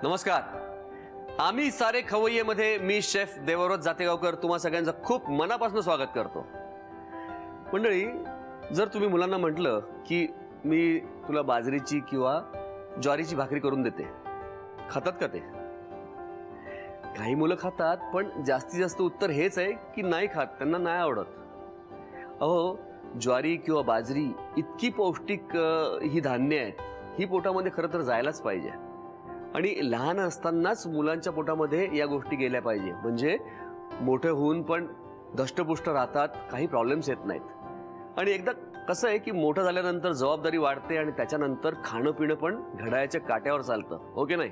नमस्कार. आम्ही सारे खवय्येमध्ये मी शेफ देवव्रत जातेगावकर तुम्हा सगळ्यांचं खूप मनापासून स्वागत करतो. मंडळी, जर तुम्ही मुलांना म्हटलं की मी तुला बाजरीची किंवा ज्वारीची भाकरी करून देते, खातात का ते? काही मुलं खातात, पण जास्तीत जास्त उत्तर हेच आहे की नाही खात, त्यांना नाही आवडत. अहो, ज्वारी किंवा बाजरी इतकी पौष्टिक ही धान्य आहेत, ही पोटामध्ये खरं तर जायलाच पाहिजे. आणि लहान असतानाच मुलांच्या पोटामध्ये या गोष्टी गेल्या पाहिजे, म्हणजे मोठे होऊन पण धष्टपुष्ट राहतात, काही प्रॉब्लेम्स येत नाहीत. आणि एकदा कसं आहे की मोठं झाल्यानंतर जबाबदारी वाढते आणि त्याच्यानंतर खाणं पिणं पण घड्याळाच्या काट्यावर चालतं, हो की नाही?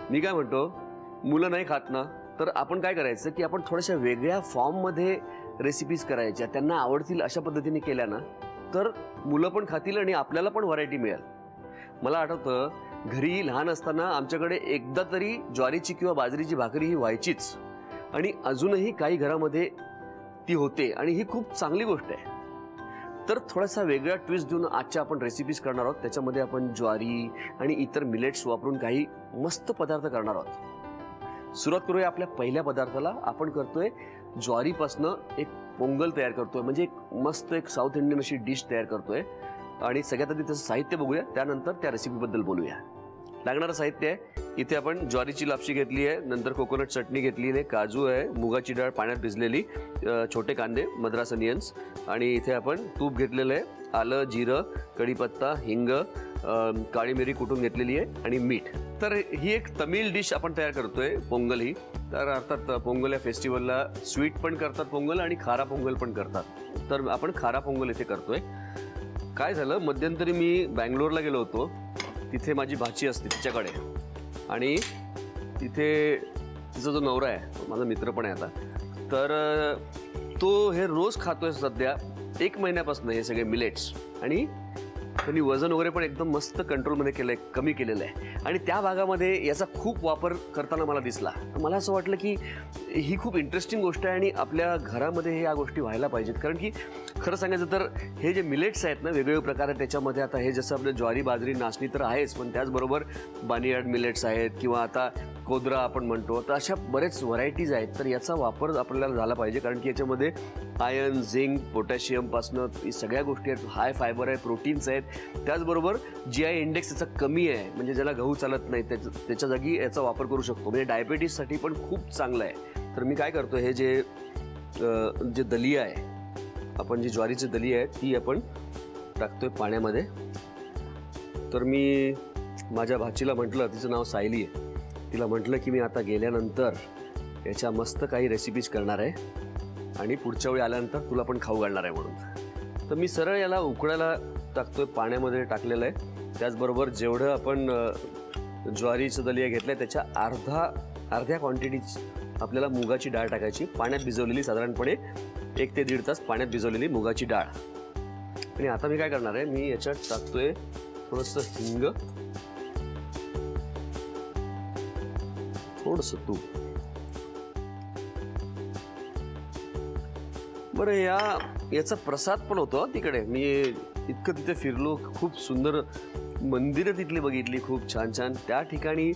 मी काय म्हणतो, मुलं नाही खात ना, तर आपण काय करायचं की आपण थोड्याशा वेगळ्या फॉर्ममध्ये रेसिपीज करायच्या, त्यांना आवडतील अशा पद्धतीने केल्या ना, तर मुलं पण खातील आणि आपल्याला पण व्हरायटी मिळेल. मला आठवतं, घरी लहान असताना आमच्याकडे एकदा तरी ज्वारीची किंवा बाजरीची भाकरी ही व्हायचीच, आणि अजूनही काही घरामध्ये ती होते, आणि ही खूप चांगली गोष्ट आहे. तर थोडासा वेगळा ट्विस्ट देऊन आजच्या आपण रेसिपीज करणार आहोत. त्याच्यामध्ये आपण ज्वारी आणि इतर मिलेट्स वापरून काही मस्त पदार्थ करणार आहोत. सुरुवात करूया आपल्या पहिल्या पदार्थाला. आपण करतोय ज्वारीपासनं एक पोंगल तयार करतोय, म्हणजे एक मस्त एक साऊथ इंडियन अशी डिश तयार करतोय. आणि सगळ्यात आधी त्याचं साहित्य बघूया, त्यानंतर त्या रेसिपीबद्दल बोलूया. लागणारं साहित्य आहे, इथे आपण ज्वारीची लापशी घेतली आहे, नंतर कोकोनट चटणी घेतली आहे, काजू आहे, मुगाची डाळ पाण्यात भिजलेली, छोटे कांदे मद्रास अनियन्स, आणि इथे आपण तूप घेतलेलं आहे, आलं, जिरं, कढीपत्ता, हिंग, काळी मिरी कुटून घेतलेली आहे, आणि मीठ. तर ही एक तमिळ डिश आपण तयार करतोय, पोंगल ही. तर अर्थात पोंगल या फेस्टिवलला स्वीट पण करतात पोंगल, आणि खारा पोंगल पण करतात. तर आपण खारा पोंगल इथे करतोय. काय झालं, मध्यंतरी मी बँगलोरला गेलो होतो, तिथे माझी भाची असते तिच्याकडे, आणि तिथे तिचा जो नवरा आहे, माझा मित्र पण आहे आता, तर तो हे रोज खातोय सध्या 1 महिन्यापासून हे सगळे मिलेट्स. आणि त्यांनी वजन वगैरे पण एकदम मस्त कंट्रोलमध्ये केलं आहे, कमी केलेलं आहे. आणि त्या भागामध्ये याचा खूप वापर करताना मला दिसला. मला असं वाटलं की ही खूप इंटरेस्टिंग गोष्ट आहे, आणि आपल्या घरामध्ये या गोष्टी व्हायला पाहिजेत. कारण की खरं सांगायचं तर हे जे मिलेट्स आहेत ना, वेगवेगळे प्रकार आहेत त्याच्यामध्ये. आता हे जसं आपलं ज्वारी, बाजरी, नाचणी तर आहेच, पण त्याचबरोबर बार्नयार्ड मिलेट्स आहेत, किंवा आता कोद्रा आपण म्हणतो, तर अशा बरेच व्हरायटीज आहेत. तर याचा वापर आपल्याला झाला पाहिजे, कारण की याच्यामध्ये आयर्न, झिंक, पोटॅशियमपासनं सगळ्या गोष्टी आहेत, हाय फायबर आहे, प्रोटीन्स आहेत. त्याचबरोबर GI इंडेक्स याचा कमी आहे, म्हणजे ज्याला गहू चालत नाही त्याच्या जागी याचा वापर करू शकतो, म्हणजे डायबिटीससाठी पण खूप चांगलं आहे. तर मी काय करतो, हे जे दलिया आहे, आपण जी ज्वारीची दलिया आहे ती आपण टाकतोय पाण्यामध्ये. तर मी माझ्या भाचीला म्हटलं, तिचं नाव सायली आहे, तिला म्हटलं की मी आता गेल्यानंतर याच्या मस्त काही रेसिपीज करणार आहे, आणि पुढच्या वेळी आल्यानंतर तुला पण खाऊ घालणार आहे म्हणून. तर मी सरळ याला उकळायला टाकतोय, पाण्यामध्ये टाकलेलं आहे. त्याचबरोबर जेवढं आपण ज्वारीचं दलिया घेतलं आहे त्याच्या अर्ध्या क्वांटिटीची आपल्याला मुगाची डाळ टाकायची, पाण्यात भिजवलेली, साधारणपणे 1 ते 1.5 तास पाण्यात भिजवलेली मुगाची डाळ. आणि आता मी काय करणार आहे, मी याच्यात टाकतोय थोडंसं हिंग, थोडंसं तूप. बरं, याचा प्रसाद पण होतो तिकडे. मी इतकं तिथे फिरलो, खूप सुंदर मंदिरं तिथली बघितली, खूप छान छान. त्या ठिकाणी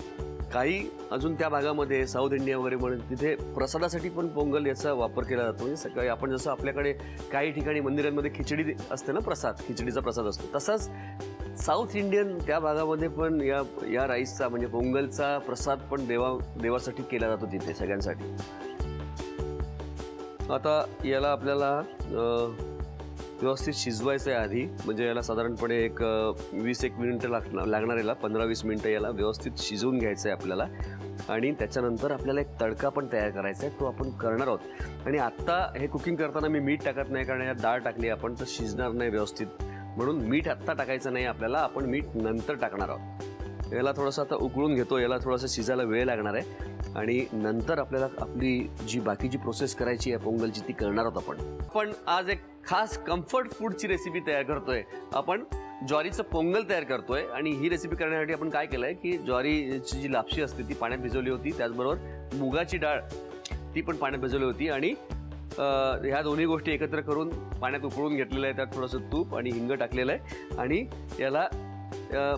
काही अजून त्या भागामध्ये साऊथ इंडिया वगैरे म्हणून तिथे प्रसादासाठी पण पोंगल याचा वापर केला जातो. म्हणजे सकाळी आपण जसं आपल्याकडे काही ठिकाणी मंदिरांमध्ये खिचडी असते ना, प्रसाद, खिचडीचा प्रसाद असतो, तसाच साऊथ इंडियन त्या भागामध्ये पण या राईसचा म्हणजे पोंगलचा प्रसाद पण देवासाठी केला जातो तिथे सगळ्यांसाठी. आता याला आपल्याला व्यवस्थित शिजवायचं आहे आधी, म्हणजे याला साधारणपणे एक 20-1 मिनिटं लागणार, याला 15-20 मिनिटं याला व्यवस्थित शिजवून घ्यायचं आहे आपल्याला. आणि त्याच्यानंतर आपल्याला एक तडका पण तयार करायचा आहे, तो आपण करणार आहोत. आणि आत्ता हे कुकिंग करताना मी मीठ टाकत नाही, कारण यात डाळ टाकली आपण तर शिजणार नाही व्यवस्थित, म्हणून मीठ आत्ता टाकायचं नाही आपल्याला, आपण मीठ नंतर टाकणार आहोत. याला थोडंसं आता उकळून घेतो, याला थोडंसं शिजायला वेळ लागणार आहे, आणि नंतर आपल्याला आपली जी बाकीची प्रोसेस करायची आहे पोंगलची ती करणार आहोत आपण आज एक खास कम्फर्ट फूडची रेसिपी तयार करतोय. आपण ज्वारीचं पोंगल तयार करतोय, आणि ही रेसिपी करण्यासाठी आपण काय केलंय की ज्वारीची जी लापशी असते ती पाण्यात भिजवली होती, त्याचबरोबर मुगाची डाळ ती पण पाण्यात भिजवली होती, आणि ह्या दोन्ही गोष्टी एकत्र करून पाण्यात उकळून घेतलेल्या आहेत. त्यात थोडंसं तूप आणि हिंग टाकलेलं आहे, आणि याला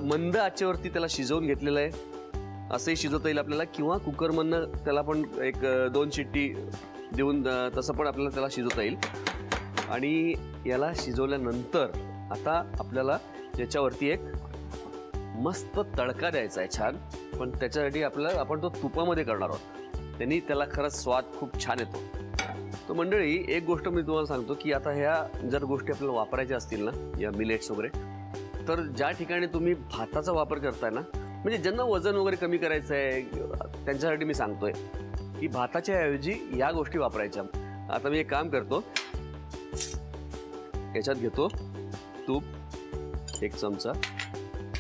मंद आचेवरती त्याला शिजवून घेतलेलं आहे. असंही शिजवता येईल आपल्याला, किंवा कुकरमधनं त्याला पण एक 2 शिट्टी देऊन तसं पण आपल्याला त्याला शिजवता येईल. आणि याला शिजवल्यानंतर आता आपल्याला याच्यावरती एक मस्त तडका द्यायचा आहे छान. पण त्याच्यासाठी आपण तो तुपामध्ये करणार आहोत, त्यांनी त्याला खरंच स्वाद खूप छान येतो. तर मंडळी, एक गोष्ट मी तुम्हाला सांगतो की आता ह्या जर गोष्टी आपल्याला वापरायच्या असतील ना, या मिलेट्स वगैरे, तर ज्या ठिकाणी तुम्ही भाताचा वापर करताय ना, म्हणजे ज्यांना वजन वगैरे कमी करायचं आहे त्यांच्यासाठी मी सांगतोय की भाताच्या ऐवजी या गोष्टी वापरायच्या. आता मी एक काम करतो, याच्यात घेतो तूप 1 चमचा.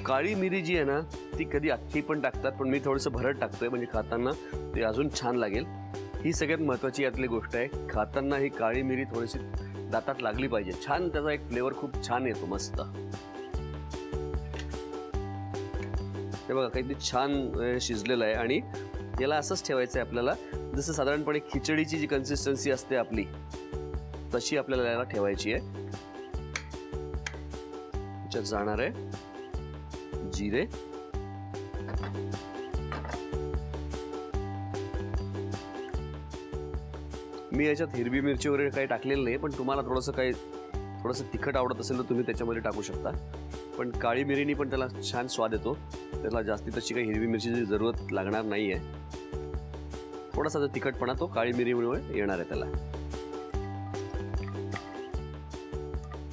काळी मिरी जी आहे ना, ती कधी अख्खी पण टाकतात, पण मी थोडंसं भरड टाकतोय म्हणजे खाताना ते अजून छान लागेल. ही सगळ्यात महत्त्वाची यातली गोष्ट आहे. खाताना ही काळी मिरी थोडीशी दातात लागली पाहिजे, छान त्याचा एक फ्लेवर खूप छान येतो मस्त. हे बघा काहीतरी छान शिजलेलं आहे. आणि याला असंच ठेवायचं आहे आपल्याला, जसं साधारणपणे खिचडीची जी कन्सिस्टन्सी असते आपली, तशी आपल्याला याला ठेवायची आहे. याच्यात जाणार आहे जिरे, मी याच्यात हिरवी मिरची वगैरे काही टाकलेलं नाही, पण तुम्हाला थोडंसं तिखट आवडत असेल तर तुम्ही त्याच्यामध्ये टाकू शकता. पण काळी मिरीनी पण त्याला छान स्वाद येतो, त्याला जास्ती तशी काही हिरवी मिरचीची जरूरत लागणार नाही आहे. थोडासा जो तिखटपणा तो काळी मिरीमुळे येणार आहे त्याला.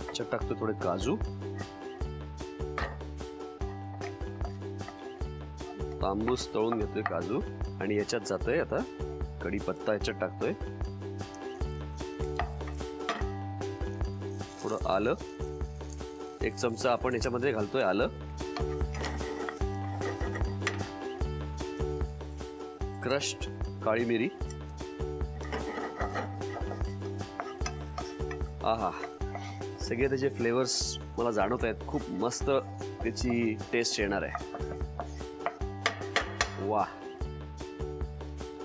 याच्यात टाकतो थोडे काजू, तांबूस तळून घेतोय काजू. आणि याच्यात जातोय आता कढीपत्ता, याच्यात टाकतोय थोडं आलं, 1 चमचा आपण याच्यामध्ये घालतोय आलं. क्रश्ड काळी मिरी, आहा, सगळे त्याचे फ्लेवर्स मला जाणवत आहेत, खूप मस्त त्याची टेस्ट येणार आहे. वा.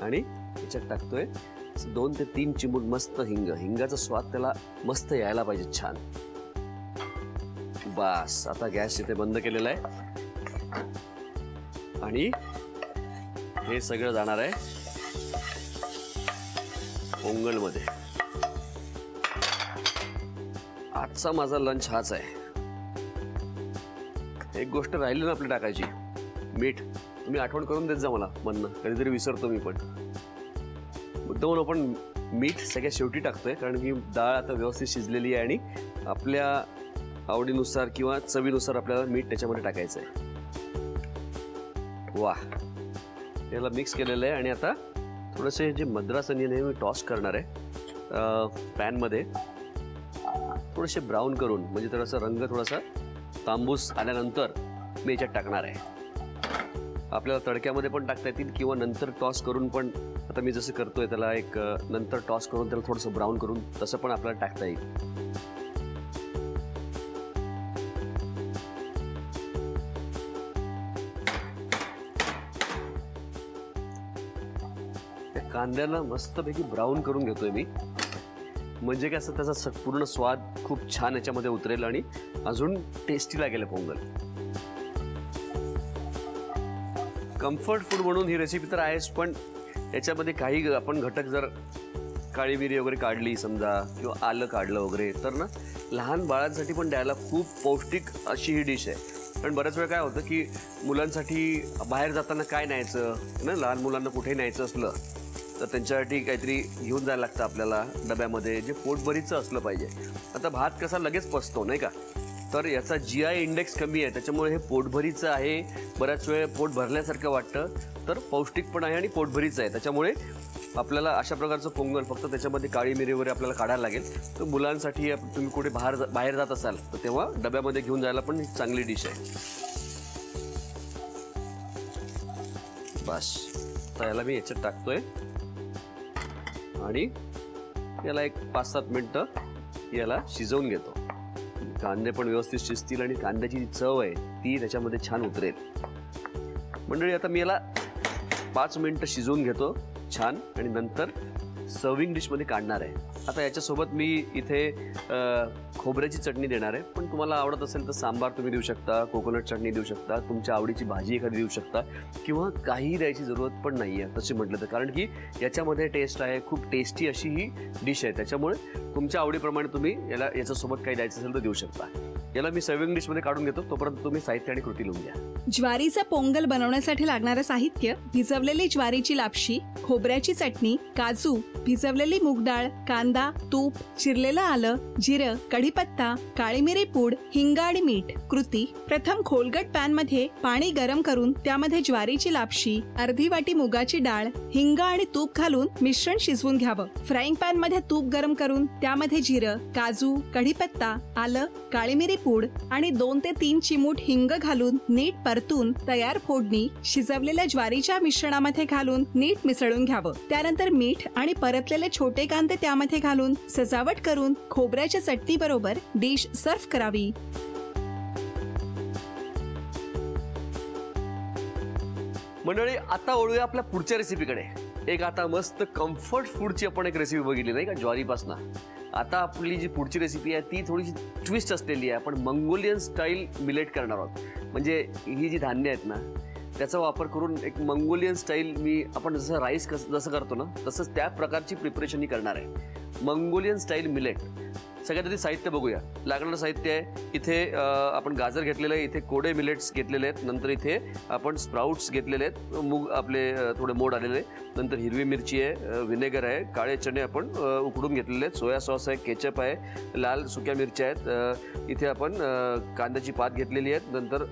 आणि याच्यात टाकतोय 2 ते 3 चिमूट मस्त हिंगाचा स्वाद त्याला मस्त यायला पाहिजे छान. बस, आता गॅस इथे बंद केलेला आहे आणि हे सगळं जाणार आहे पोंगलमध्ये. आजचा माझा लंच हाच आहे. एक गोष्ट राहिली ना आपली टाकायची, मीठ. तुम्ही आठवण करून देत जा मला म्हणणं, कधीतरी विसरतो मी. पण मुद्दामून आपण मीठ सगळ्यात शेवटी टाकतोय, कारण की डाळ आता व्यवस्थित शिजलेली आहे आणि आपल्या आवडीनुसार किंवा चवीनुसार आपल्याला मीठ त्याच्यामध्ये टाकायचं आहे. वा, याला मिक्स केलेलं आहे. आणि आता थोडेसे जे मद्रास अनियन आहे मी टॉस करणार आहे पॅनमध्ये, थोडेसे ब्राऊन करून, म्हणजे थोडासा रंग थोडासा तांबूस आल्यानंतर मी याच्यात टाकणार आहे. आपल्याला तडक्यामध्ये पण टाकता येतील किंवा नंतर टॉस करून पण, आता मी जसं करतोय त्याला एक नंतर टॉस करून त्याला थोडंसं ब्राऊन करून तसं पण आपल्याला टाकता येईल. कांद्याला मस्तपैकी ब्राऊन करून घेतोय मी, म्हणजे काय असं त्याचा पूर्ण स्वाद खूप छान याच्यामध्ये उतरेल आणि अजून टेस्टी लागेल पोंगल. कम्फर्ट फूड म्हणून ही रेसिपी तर आहेच, पण याच्यामध्ये काही आपण घटक जर काळी मिरी वगैरे काढली समजा, किंवा आलं काढलं वगैरे, तर ना लहान बाळांसाठी पण द्यायला खूप पौष्टिक अशी ही डिश आहे. पण बऱ्याच वेळा काय होतं की मुलांसाठी बाहेर जाताना काय न्यायचं ना, लहान मुलांना कुठे न्यायचं असलं तर त्यांच्यासाठी काहीतरी घेऊन जायला लागतं आपल्याला डब्यामध्ये, जे पोटभरीचं असलं पाहिजे. आता भात कसा लगेच पचतो नाही का, तर याचा GI इंडेक्स कमी आहे, त्याच्यामुळे हे पोटभरीचं आहे. बऱ्याच वेळ पोट भरल्यासारखं वाटतं, तर पौष्टिक पण आहे आणि पोटभरीचं आहे. त्याच्यामुळे आपल्याला अशा प्रकारचं पोंगल, फक्त त्याच्यामध्ये काळी मिरी वगैरे आपल्याला काढायला लागेल. तर मुलांसाठी तुम्ही कुठे बाहेर जात असाल तर तेव्हा डब्यामध्ये घेऊन जायला पण चांगली डिश आहे. बस, तर याला मी याच्यात टाकतोय आणि याला एक 5-7 मिनटं याला शिजवून घेतो. कांदे पण व्यवस्थित शिजतील आणि कांद्याची जी चव आहे ती त्याच्यामध्ये छान उतरेल. मंडळी, आता मी याला 5 मिनिटं शिजवून घेतो छान, आणि नंतर सर्विंग डिशमध्ये काढणार आहे. आता याच्यासोबत मी इथे खोबऱ्याची चटणी देणार आहे, पण तुम्हाला आवडत असेल तर सांबार तुम्ही देऊ शकता, कोकोनट चटणी देऊ शकता, तुमच्या आवडीची भाजी एखादी देऊ शकता, किंवा काहीही द्यायची जरूरत पण नाही आहे तशी म्हटलं तर, कारण की याच्यामध्ये टेस्ट आहे, खूप टेस्टी अशी ही डिश आहे. त्याच्यामुळे तुमच्या आवडीप्रमाणे तुम्ही याच्यासोबत काही द्यायचं असेल तर देऊ शकता. याला मी सर्विंग डिशमध्ये काढून घेतो, तोपर्यंत तुम्ही साहित्य आणि कृती लिहून घ्या. ज्वारीचा पोंगल बनवण्यासाठी लागणारं साहित्य: भिजवलेली ज्वारीची लापशी, खोबऱ्याची चटणी, काजू, भिजवलेली मूग डाळ, कांदा, तूप, चिरलेलं आलं, जिरं, कढीपत्ता, काळी मिरी पूड, हिंग आणि मीठ. कृती: प्रथम खोलगट पॅन मध्ये पाणी गरम करून त्यामध्ये ज्वारीची लापशी, अर्धी वाटी मुगाची डाळ, हिंग आणि तूप घालून मिश्रण शिजवून घ्यावं. फ्राईंग पॅन मध्ये तूप गरम करून त्यामध्ये जिरं, काजू, कढीपत्ता, आलं, काळी मिरी पूड आणि 2 ते 3 चिमूट हिंग घालून नीट परतून तयार फोडणी शिजवलेल्या ज्वारीच्या मिश्रणामध्ये घालून नीट मिसळून घ्यावं. त्यानंतर मीठ आणि परतलेले छोटे कांदे त्यामध्ये घालून सजावट करून खोबऱ्याच्या चटणी बरोबर डिश सर्व्ह करावी. मंडळी, आता वळूया आपल्या पुढच्या रेसिपीकडे. एक आता मस्त कम्फर्ट फूडची आपण एक रेसिपी बघितली नाही का, ज्वारीपासनं. आता आपली जी पुढची रेसिपी आहे ती थोडीशी ट्विस्ट असलेली आहे. आपण मंगोलियन स्टाईल मिलेट करणार आहोत. म्हणजे ही जी धान्य आहेत ना, त्याचा वापर करून एक मंगोलियन स्टाईल आपण जसं राईस जसं करतो ना, तसंच त्या प्रकारची प्रिपरेशन ही करणार आहे. Mongolian style millet. सगळ्यात आधी साहित्य बघूया. लागणारं साहित्य आहे इथे आपण गाजर घेतलेलं आहे, इथे कोडे मिलेट्स घेतलेले आहेत, नंतर इथे आपण स्प्राउट्स घेतलेले आहेत, मूग आपले थोडे मोड आलेले, नंतर हिरवी मिरची आहे, व्हिनेगर आहे, काळे चणे आपण उकडून घेतलेले आहेत, सोया सॉस आहे, केचप आहे, लाल सुक्या मिरच्या आहेत, इथे आपण कांद्याची पात घेतलेली आहेत, नंतर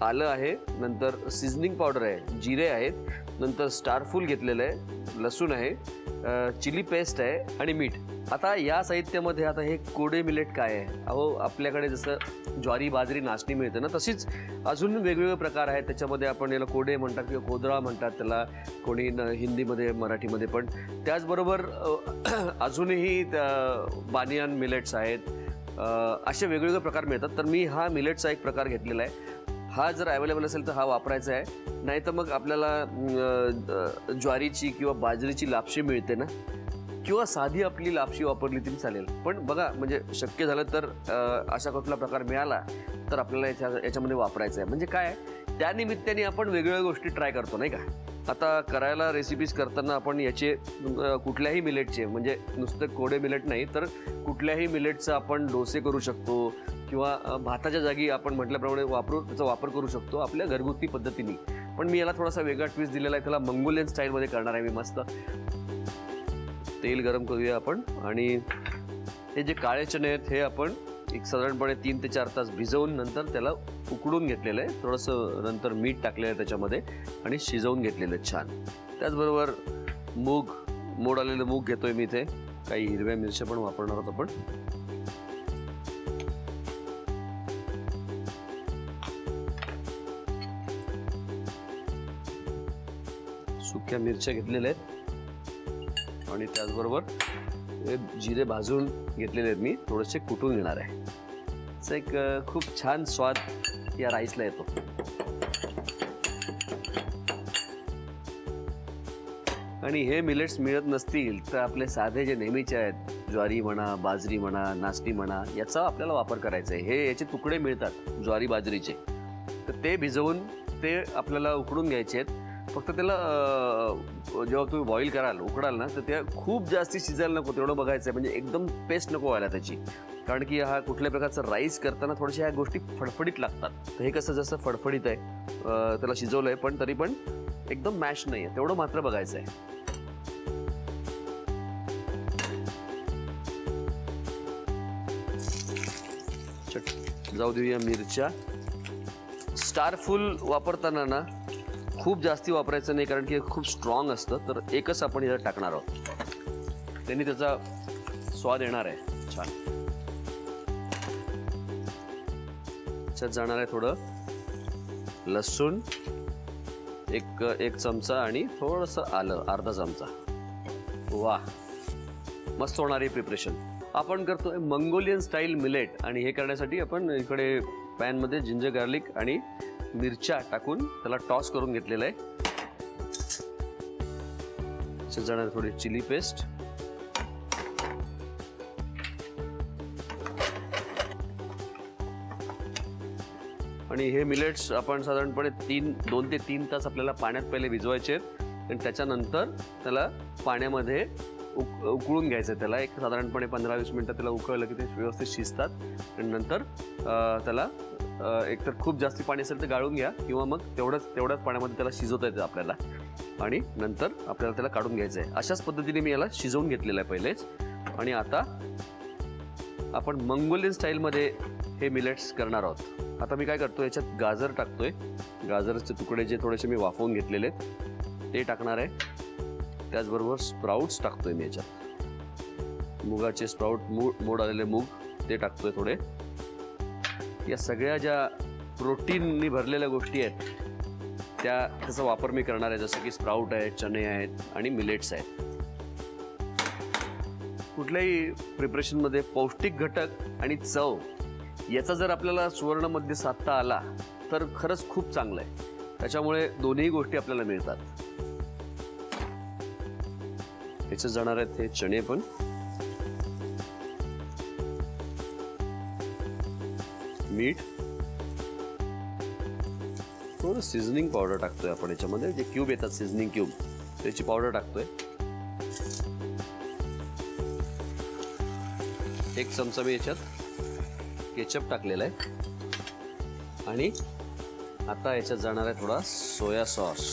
आलं आहे, नंतर सिझनिंग पावडर आहे, जिरे आहेत, नंतर स्टारफूल घेतलेलं आहे, लसूण आहे, चिली पेस्ट आहे आणि मीठ. आता या साहित्यामध्ये आता हे कोडे मिलेट काय आहे? अहो, आपल्याकडे जसं ज्वारी, बाजरी, नाचणी मिळते ना, तशीच अजून वेगवेगळे प्रकार आहेत. त्याच्यामध्ये आपण याला कोडे म्हणतात किंवा कोदळा म्हणतात त्याला, कोणी हिंदीमध्ये, मराठीमध्ये. पण त्याचबरोबर अजूनही बानियान मिलेट्स आहेत. असे वेगवेगळे प्रकार मिळतात. तर मी हा मिलेटचा एक प्रकार घेतलेला आहे. हा जर अवेलेबल असेल तर हा वापरायचा आहे. नाही तर मग आपल्याला ज्वारीची किंवा बाजरीची लापशी मिळते ना, किंवा साधी आपली लापशी वापरली तरी चालेल. पण बघा, म्हणजे शक्य झालं तर अशा कुठला प्रकार मिळाला तर आपल्याला याच्यामध्ये वापरायचं आहे. म्हणजे काय, त्यानिमित्ताने आपण वेगवेगळ्या गोष्टी ट्राय करतो नाही का. आता करायला रेसिपीज करताना आपण याचे कुठल्याही मिलेटचे, म्हणजे नुसतं कोडे मिलेट नाही तर कुठल्याही मिलेटचं आपण डोसे करू शकतो, किंवा भाताच्या जागी आपण म्हटल्याप्रमाणे त्याचा वापर करू शकतो आपल्या घरगुती पद्धतीने. पण मी याला थोडासा वेगळा ट्विस्ट दिलेला आहे. त्याला मंगोलियन स्टाईलमध्ये करणार आहे मी. मस्त तेल गरम करूया आपण. आणि हे जे काळे चणे आहेत हे आपण एक साधारणपणे 3 ते 4 तास भिजवून नंतर त्याला उकडून घेतलेलं आहे. थोडंसं नंतर मीठ टाकलेलं आहे त्याच्यामध्ये आणि शिजवून घेतलेलं आहे छान. त्याचबरोबर मोड आलेलं मूग घेतोय मी इथे. काही हिरव्या मिरच्या पण वापरणार आहोत आपण. सुक्या मिरच्या घेतलेल्या आहेत आणि त्याचबरोबर जिरे भाजून घेतलेले आहेत मी, थोडेसे कुटून घेणार आहे. त्याचा एक खूप छान स्वाद या राईसला येतो. आणि हे मिलेट्स मिळत नसतील तर आपले साधे जे नेहमीचे आहेत, ज्वारी म्हणा, बाजरी म्हणा, नाचणी म्हणा, याचा आपल्याला वापर करायचा आहे. हे याचे तुकडे मिळतात ज्वारी बाजरीचे, तर ते भिजवून ते आपल्याला उकडून घ्यायचे आहेत. फक्त त्याला जेव्हा तुम्ही बॉईल कराल, उकडाल ना, तर त्या खूप जास्ती शिजायला नको, तेवढं बघायचं आहे. म्हणजे एकदम पेस्ट नको व्हायला त्याची. कारण की हा कुठल्या प्रकारचा राईस करताना थोड्याशा ह्या गोष्टी फडफडीत लागतात. तर हे कसं जसं फडफडीत आहे, त्याला शिजवलं आहे पण तरी पण एकदम मॅश नाही आहे, तेवढं मात्र बघायचं आहे. जाऊ देऊया मिरच्या. स्टारफूल वापरताना ना खूप जास्ती वापरायचं नाही, कारण की खूप स्ट्रॉंग असतं. तर एकच आपण याला टाकणार आहोत, त्यांनी त्याचा स्वाद येणार आहे छान. त्याच्यात जाणार आहे थोडं लसूण, एक चमचा, आणि थोडंसं आलं, अर्धा चमचा. वा, मस्त होणार आहे प्रिपरेशन. आपण करतोय मंगोलियन स्टाईल मिलेट. आणि हे करण्यासाठी आपण इकडे पॅनमध्ये जिंजर गार्लिक आणि मिरच्या टाकून त्याला टॉस करून घेतलेलं आहे. त्याच्यात जाणार थोडी चिली पेस्ट, आणि हे मिलेट्स आपण साधारणपणे 2 ते 3 तास आपल्याला पाण्यात पहिले भिजवायचे आहेत आणि त्याच्यानंतर त्याला पाण्यामध्ये उकळून घ्यायचं आहे. त्याला एक साधारणपणे 15-20 मिनटं त्याला उकळलं की ते व्यवस्थित शिजतात आणि नंतर त्याला एकतर खूप जास्ती पाणी असेल तर गाळून घ्या किंवा मग तेवढ्याच पाण्यामध्ये त्याला शिजवता येतं आपल्याला आणि नंतर आपल्याला त्याला काढून घ्यायचं आहे. अशाच पद्धतीने मी याला शिजवून घेतलेलं आहे पहिलेच. आणि आता आपण मंगोलियन स्टाईलमध्ये हे मिलेट्स करणार आहोत. आता मी काय करतो, याच्यात गाजर टाकतोय. गाजरचे तुकडे जे थोडेसे मी वाफवून घेतलेले आहेत ते टाकणार आहे. त्याचबरोबर स्प्राउट्स टाकतोय मी याच्यात. मुगाचे स्प्राउट, मोड आलेले मूग ते टाकतोय थोडे. या सगळ्या ज्या प्रोटीननी भरलेल्या गोष्टी आहेत त्याचा वापर मी करणार आहे. जसं की स्प्राउट आहेत, चणे आहेत आणि मिलेट्स आहेत. कुठल्याही प्रिपरेशनमध्ये पौष्टिक घटक आणि चव याचा जर आपल्याला सुवर्णमध्ये साधता आला तर खरंच खूप चांगलं आहे. त्याच्यामुळे दोन्ही गोष्टी आपल्याला मिळतात. याचे जाणार आहेत हे चणे पण. मीठ, थोडं सिझनिंग पावडर टाकतोय आपण याच्यामध्ये. जे क्यूब येतात सिझनिंग क्यूब त्याची पावडर टाकतोय. 1 चमचा मी याच्यात केचप टाकलेला आहे. आणि आता याच्यात जाणार आहे थोडा सोया सॉस.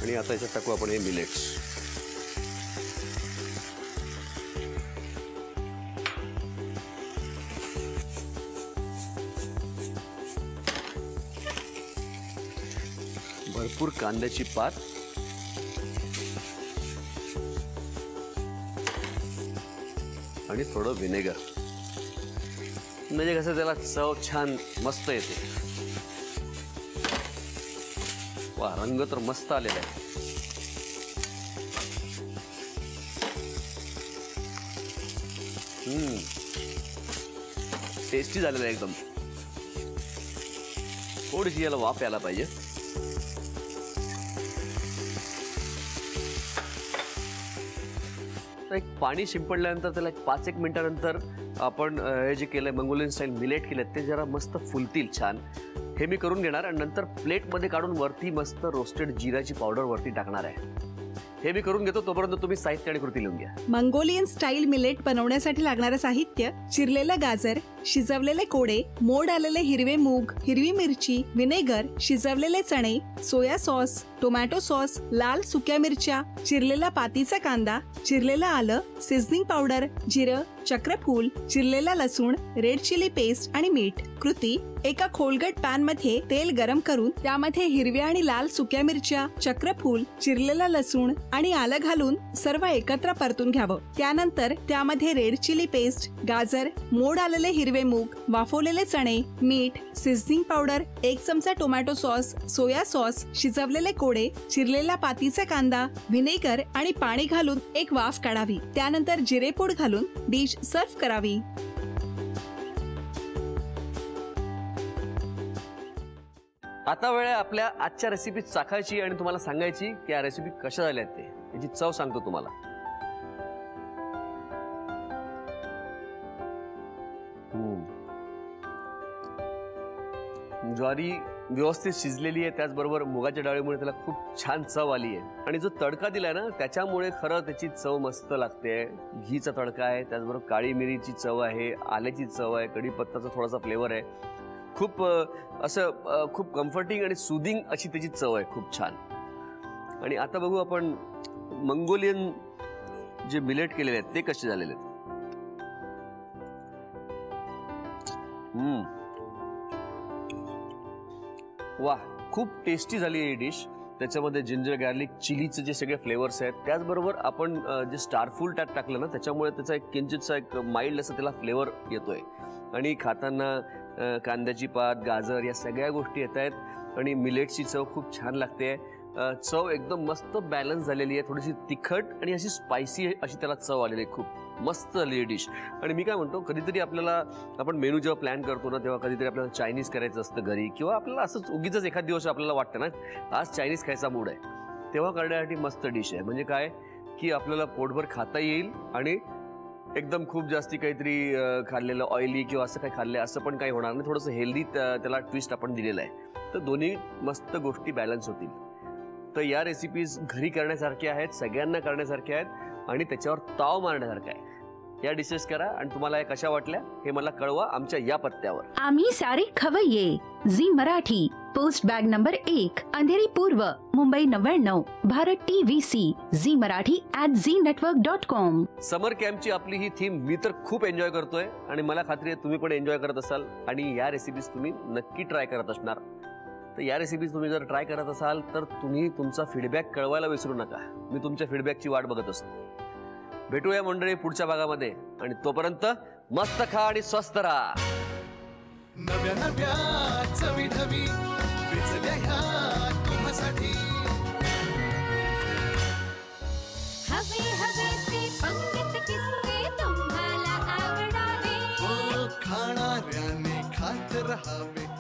आणि आता याच्यात टाकू आपण हे मिलेट्स. भरपूर कांद्याची पात आणि थोडं व्हिनेगर, म्हणजे कसं त्याला चव छान मस्त येते. वा, रंग तर मस्त आलेला आहे. टेस्टी झालेलं आहे एकदम. थोडीशी याला वाफ यायला पाहिजे. एक पाणी शिंपडल्यानंतर त्याला 5-1 मिनिटानंतर आपण हे जे केलंय मंगोलियन स्टाईल मिलेट केलेत ते जरा मस्त फुलतील छान. हे मी करून घेणार आणि नंतर प्लेटमध्ये काढून वरती मस्त रोस्टेड जिराची पावडर वरती टाकणार आहे. हे मी करून घेतो. तोपर्यंत तुम्ही साहित्य आणि कृती लिहून घ्या. मंगोलियन स्टाईल मिलेट बनवण्यासाठी लागणारं साहित्य: चिरलेलं गाजर, शिजवलेले कोडे, मोड आलेले हिरवे मूग, हिरवी मिरची, व्हिनेगर, शिजवलेले चणे, सोया सॉस, टोमॅटो सॉस, लाल सुक्या मिरच्या, चिरलेला पातीचा कांदा, चिरलेलं आलं, सिझनिंग पावडर, जिरं, चक्रफूल, चिरलेला लसूण, रेड चिली पेस्ट आणि मीठ. कृती: एका खोलगट पॅन मध्ये तेल गरम करून त्यामध्ये हिरव्या आणि लाल सुक्या मिरच्या, चक्रफूल, चिरलेला लसूण आणि आलं घालून सर्व एकत्र परतून घ्यावं. त्यानंतर त्यामध्ये रेड चिली पेस्ट, गाजर, मोड आलेले हिरवे मूग, वाफवलेले चणे, मीठ, सिझनिंग पावडर, 1 चमचा टोमॅटो सॉस, सोया सॉस, शिजवलेले कोडे, चिरलेला पातीचा कांदा, व्हिनेगर आणि पाणी घालून एक वाफ काढावी. त्यानंतर जिरेपूड घालून डिश सर्व्ह करावी. आता वेळ आहे आपल्या आजच्या रेसिपी चाखायची आणि तुम्हाला सांगायची की या रेसिपी कशा झाल्या ते. याची चव सांगतो तुम्हाला. ज्वारी व्यवस्थित शिजलेली आहे. त्याचबरोबर मुगाच्या डाळीमुळे त्याला खूप छान चव आली आहे. आणि जो तडका दिलाय ना त्याच्यामुळे खरं त्याची चव मस्त लागते. घीचा तडका आहे, त्याचबरोबर काळी मिरीची चव आहे, आल्याची चव आहे, कढीपत्ताचा थोडासा फ्लेवर आहे. खूप असं खूप कम्फर्टिंग आणि सुदिंग अशी त्याची चव आहे. खूप छान. आणि आता बघू आपण मंगोलियन जे मिलेट केलेले आहेत ते कसे झालेले आहेत. वा, खूप टेस्टी झाली ही डिश. त्याच्यामध्ये जिंजर गार्लिक चिलीचे जे सगळे फ्लेवर्स आहेत, त्याचबरोबर आपण जे स्टारफूल त्यात टाकलं ना त्याच्यामुळे त्याचा एक किंचितसा एक माइल्ड असं त्याला फ्लेवर येतोय. आणि खाताना कांद्याची पात, गाजर या सगळ्या गोष्टी येत आहेत आणि मिलेटची चव खूप छान लागते. चव एकदम मस्त बॅलन्स झालेली आहे. थोडीशी तिखट आणि अशी स्पायसी अशी त्याला चव आलेली आहे. खूप मस्त झाली आहे डिश. आणि मी काय म्हणतो, कधीतरी आपल्याला आपण मेनू जेव्हा प्लॅन करतो ना तेव्हा कधीतरी आपल्याला चायनीज करायचं असतं घरी, किंवा आपल्याला असंच उगीच एखाद दिवस आपल्याला वाटतं ना आज चायनीज खायचा मूड आहे, तेव्हा करण्यासाठी मस्त डिश आहे. म्हणजे काय, की आपल्याला पोटभर खाता येईल आणि एकदम खूप जास्ती काहीतरी खाल्लेलं ऑइली किंवा असं काही खाल्लं असं पण काही होणार नाही. थोडंसं हेल्दी त्याला ट्विस्ट आपण दिलेलं आहे. तर दोन्ही मस्त गोष्टी बॅलन्स होतील. तर या रेसिपीज घरी करण्यासारख्या आहेत, सगळ्यांना करण्यासारख्या आहेत आणि त्याच्यावर ताव मारण्यासारखा आहे. या डिशेस करा आणि तुम्हाला या कशा वाटल्या हे मला कळवा आमच्या या पत्त्यावर. आम्ही सारे खवय्ये, Zee Marathi, post bag number 1, Andheri पूर्व, Mumbai 99, Bharat TVC, Zee Marathi @znetwork.com. Summer कॅम्पची आपली ही थीम मी तर खूप एन्जॉय करतोय आणि मला खात्री आहे तुम्ही पण एन्जॉय करत असाल आणि या रेसिपीज तुम्ही नक्की ट्राय करत असणार. तर या रेसिपीज तुम्ही जर ट्राय करत असाल तर तुम्ही तुमचा फीडबॅक कळवायला विसरू नका. मी तुमच्या फीडबॅकची वाट बघत असतो. भेटूया मंडळी पुढच्या भागामध्ये आणि तोपर्यंत मस्त खा आणि स्वस्त राहा. नव्या नव्या चवी ढवी विचल्या ह्या तुम्हासाठी. हवे हवे ते पंगत किस्से तुम्हाला आवडावे. खाणाऱ्याने खात रहावे.